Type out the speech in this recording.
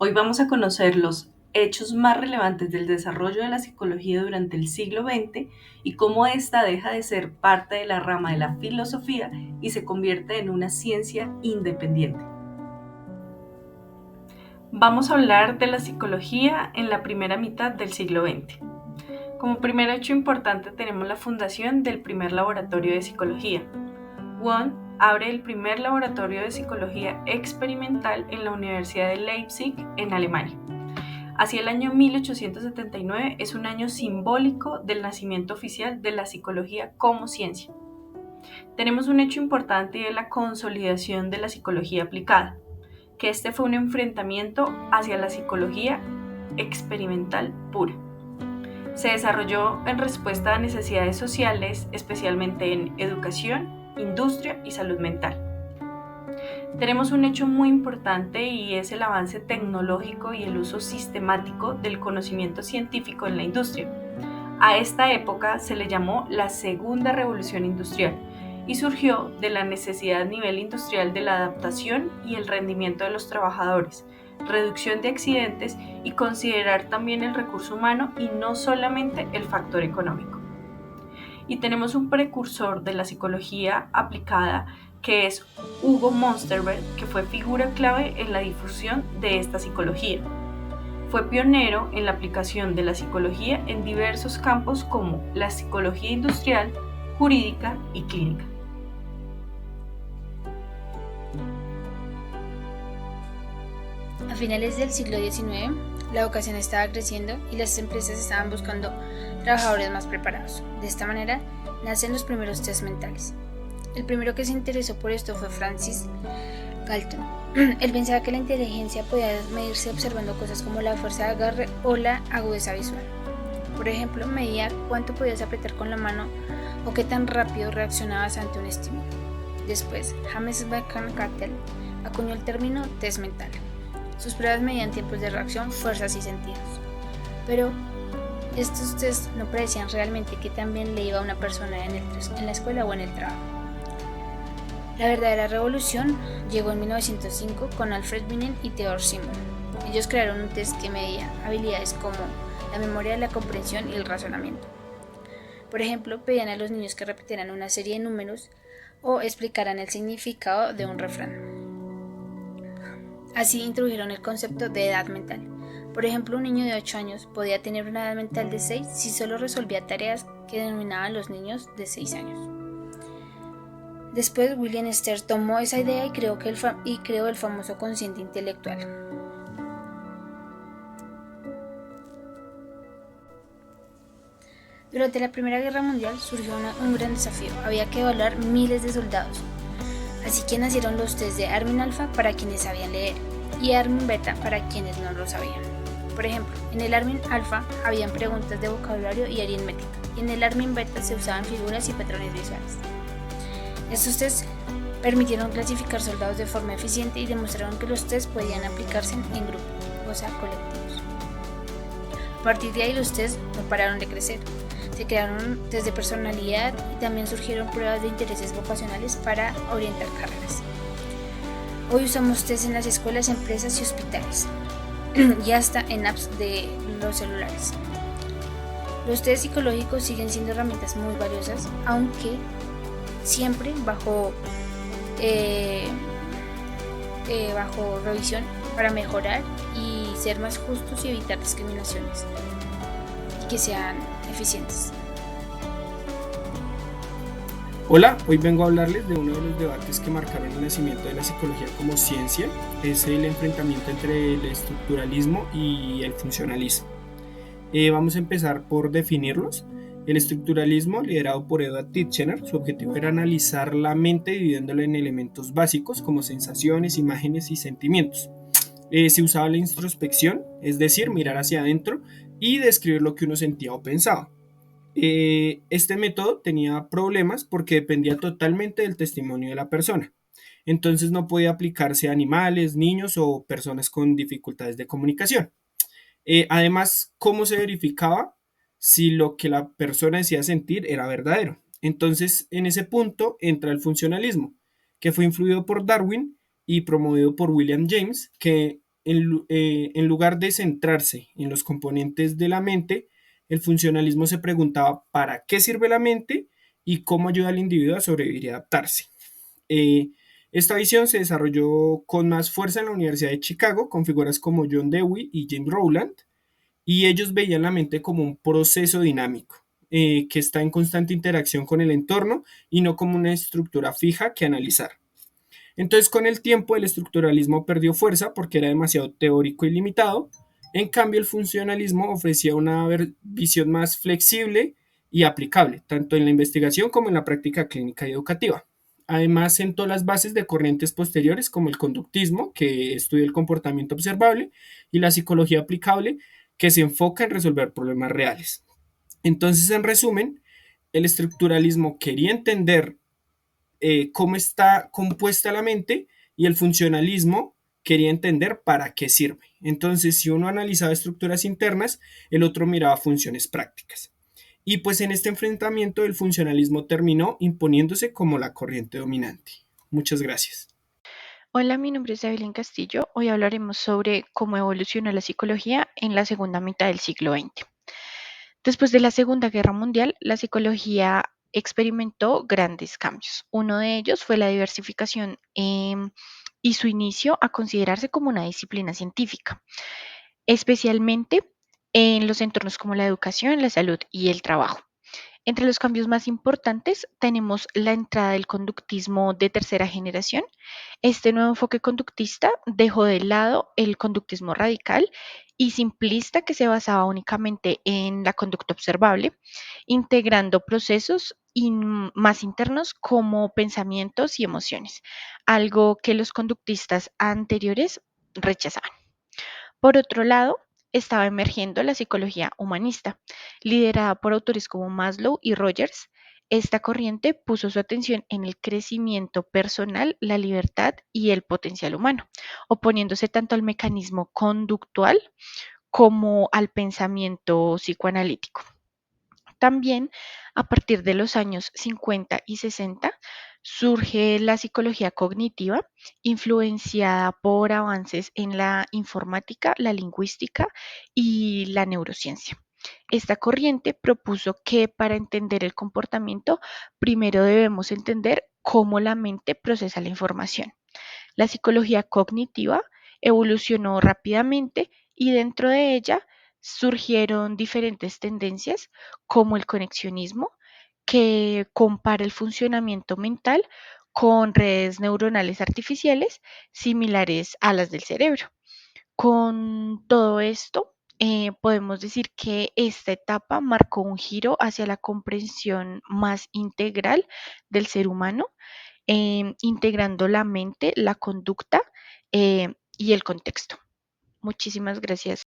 Hoy vamos a conocer los hechos más relevantes del desarrollo de la psicología durante el siglo XX y cómo ésta deja de ser parte de la rama de la filosofía y se convierte en una ciencia independiente. Vamos a hablar de la psicología en la primera mitad del siglo XX. Como primer hecho importante tenemos la fundación del primer laboratorio de psicología. Wundt abre el primer laboratorio de psicología experimental en la Universidad de Leipzig, en Alemania. Hacia el año 1879 es un año simbólico del nacimiento oficial de la psicología como ciencia. Tenemos un hecho importante y es la consolidación de la psicología aplicada, que este fue un enfrentamiento hacia la psicología experimental pura. Se desarrolló en respuesta a necesidades sociales, especialmente en educación, industria y salud mental. Tenemos un hecho muy importante y es el avance tecnológico y el uso sistemático del conocimiento científico en la industria. A esta época se le llamó la Segunda Revolución Industrial y surgió de la necesidad a nivel industrial de la adaptación y el rendimiento de los trabajadores, reducción de accidentes y considerar también el recurso humano y no solamente el factor económico. Y tenemos un precursor de la psicología aplicada que es Hugo Monsterberg, que fue figura clave en la difusión de esta psicología. Fue pionero en la aplicación de la psicología en diversos campos como la psicología industrial, jurídica y clínica. A finales del siglo XIX, la educación estaba creciendo y las empresas estaban buscando trabajadores más preparados. De esta manera, nacen los primeros test mentales. El primero que se interesó por esto fue Francis Galton. Él pensaba que la inteligencia podía medirse observando cosas como la fuerza de agarre o la agudeza visual. Por ejemplo, medía cuánto podías apretar con la mano o qué tan rápido reaccionabas ante un estímulo. Después, James Bacon-Cattell acuñó el término test mental. Sus pruebas medían tiempos de reacción, fuerzas y sentidos. Pero estos tests no predecían realmente qué tan bien le iba a una persona en la escuela o en el trabajo. La verdadera revolución llegó en 1905 con Alfred Binet y Theodore Simon. Ellos crearon un test que medía habilidades como la memoria, la comprensión y el razonamiento. Por ejemplo, pedían a los niños que repitieran una serie de números o explicaran el significado de un refrán. Así introdujeron el concepto de edad mental. Por ejemplo, un niño de 8 años podía tener una edad mental de 6 si solo resolvía tareas que denominaban los niños de 6 años. Después, William Stern tomó esa idea y creó el famoso cociente intelectual. Durante la Primera Guerra Mundial surgió un gran desafío. Había que evaluar miles de soldados. Así que nacieron los test de Armin Alpha para quienes sabían leer y Armin Beta para quienes no lo sabían. Por ejemplo, en el Armin Alpha habían preguntas de vocabulario y aritmética, y en el Armin Beta se usaban figuras y patrones visuales. Estos tests permitieron clasificar soldados de forma eficiente y demostraron que los tests podían aplicarse en grupos, o sea, colectivos. A partir de ahí los tests no pararon de crecer. Se crearon test de personalidad y también surgieron pruebas de intereses vocacionales para orientar carreras. Hoy usamos test en las escuelas, empresas y hospitales y hasta en apps de los celulares. Los test psicológicos siguen siendo herramientas muy valiosas, aunque siempre bajo revisión para mejorar y ser más justos y evitar discriminaciones y que sean eficientes. Hola, hoy vengo a hablarles de uno de los debates que marcaron el nacimiento de la psicología como ciencia, es el enfrentamiento entre el estructuralismo y el funcionalismo. Vamos a empezar por definirlos. El estructuralismo, liderado por Edward Titchener, su objetivo era analizar la mente dividiéndola en elementos básicos como sensaciones, imágenes y sentimientos. Se usaba la introspección, es decir, mirar hacia adentro y describir lo que uno sentía o pensaba. Este método tenía problemas porque dependía totalmente del testimonio de la persona. Entonces no podía aplicarse a animales, niños o personas con dificultades de comunicación. Además, ¿cómo se verificaba si lo que la persona decía sentir era verdadero? Entonces, en ese punto entra el funcionalismo, que fue influido por Darwin y promovido por William James, que En lugar de centrarse en los componentes de la mente, el funcionalismo se preguntaba para qué sirve la mente y cómo ayuda al individuo a sobrevivir y adaptarse. Eh, Esta visión se desarrolló con más fuerza en la Universidad de Chicago con figuras como John Dewey y James Rowland, y ellos veían la mente como un proceso dinámico que está en constante interacción con el entorno y no como una estructura fija que analizar. Entonces, con el tiempo, el estructuralismo perdió fuerza porque era demasiado teórico y limitado. En cambio, el funcionalismo ofrecía una visión más flexible y aplicable, tanto en la investigación como en la práctica clínica y educativa. Además, sentó las bases de corrientes posteriores como el conductismo, que estudia el comportamiento observable, y la psicología aplicable, que se enfoca en resolver problemas reales. Entonces, en resumen, el estructuralismo quería entender cómo está compuesta la mente, y el funcionalismo quería entender para qué sirve. Entonces, si uno analizaba estructuras internas, el otro miraba funciones prácticas. Y pues en este enfrentamiento el funcionalismo terminó imponiéndose como la corriente dominante. Muchas gracias. Hola, mi nombre es Evelyn Castillo. Hoy hablaremos sobre cómo evolucionó la psicología en la segunda mitad del siglo XX. Después de la Segunda Guerra Mundial, la psicología experimentó grandes cambios. Uno de ellos fue la diversificación y su inicio a considerarse como una disciplina científica, especialmente en los entornos como la educación, la salud y el trabajo. Entre los cambios más importantes tenemos la entrada del conductismo de tercera generación. Este nuevo enfoque conductista dejó de lado el conductismo radical y simplista que se basaba únicamente en la conducta observable, integrando procesos más internos como pensamientos y emociones, algo que los conductistas anteriores rechazaban. Por otro lado, estaba emergiendo la psicología humanista, liderada por autores como Maslow y Rogers. Esta corriente puso su atención en el crecimiento personal, la libertad y el potencial humano, oponiéndose tanto al mecanismo conductual como al pensamiento psicoanalítico. También a partir de los años 50 y 60 surge la psicología cognitiva, influenciada por avances en la informática, la lingüística y la neurociencia. Esta corriente propuso que para entender el comportamiento, primero debemos entender cómo la mente procesa la información. La psicología cognitiva evolucionó rápidamente y dentro de ella surgieron diferentes tendencias como el conexionismo, que compara el funcionamiento mental con redes neuronales artificiales similares a las del cerebro. Con todo esto, podemos decir que esta etapa marcó un giro hacia la comprensión más integral del ser humano, integrando la mente, la conducta y el contexto. Muchísimas gracias.